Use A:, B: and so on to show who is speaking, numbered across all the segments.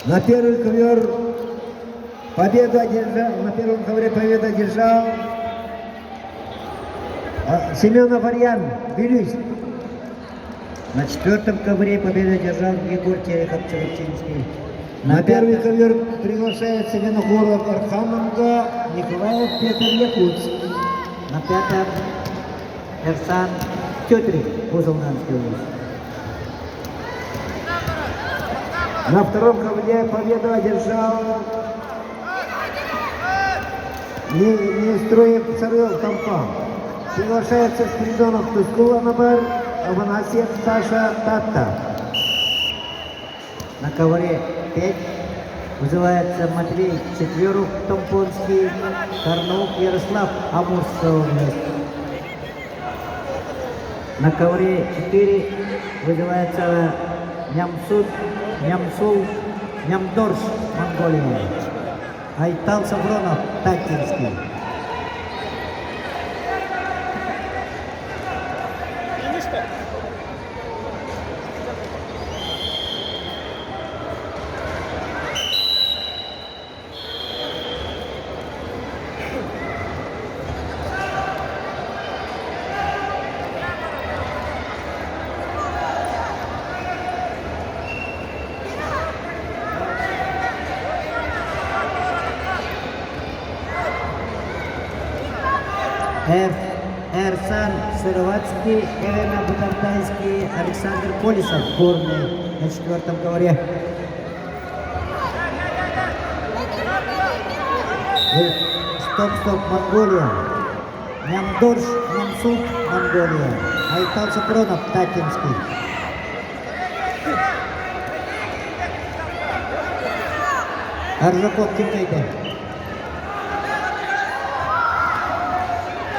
A: На первый ковер победу одержал, на первом ковре победу одержал Семенов Арьян, Тбилиси.
B: На четвертом ковре победу одержал Егор Терехов-Черепчинский.
A: На первый ковер приглашается Виногоров Архаманга, Николаев Петр Якутск.
B: На пятом Эрсан Тётрик, Узелнанский область.
A: На втором ковре победу одержал Нестроев Царев Тампа. Приглашается Спиридонов Тускула Набар, Аванасьев Саша Татта.
B: На ковре 5 вызывается Матвей Четверух, Томпонский, Карнаук Ярослав, Амурская область. На ковре 4 вызывается Нямсул, Нямдорш, Монголия. Айтал Савронов, Татинский. Эрсан Сыровацкий, Элена Бутартайский, Александр Колесов, горный на четвертом ковре. Стоп, Монголия. Нямдорш, Нямсук, Монголия. Айтал Сапронов, Татинский. Аржаков, Тимейда.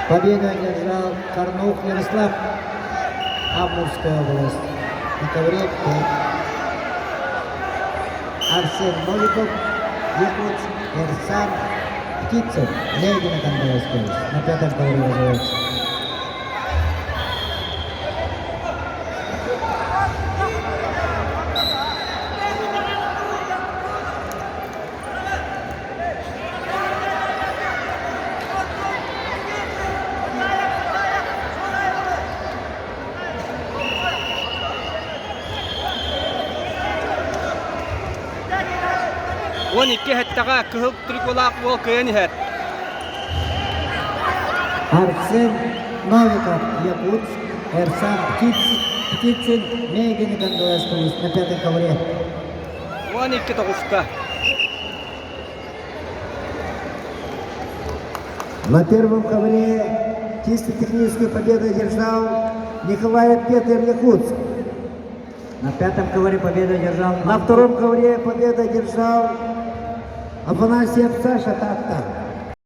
B: Победу одержал Карнаук Ярослав, Амурская область. На ковре 5. Арсен Новиков, Якутск, Эрсан Птицын, Лейдина Кандайская область. На пятом ковре вызывается.
C: Он икки хэттага кыһыл трикулаак бол кыйан иһэр.
B: Арсен Новиков, Якутск, Эрсан Птицын, Лейдина Кандайская область. На пятом ковре.
C: Он икки тоҕуста.
A: На первом ковре чисто техническую победу одержал Николаев Петр Якутск.
B: На пятом ковре победу одержал
A: На втором ковре победу одержал Афанасьев Саша Татта.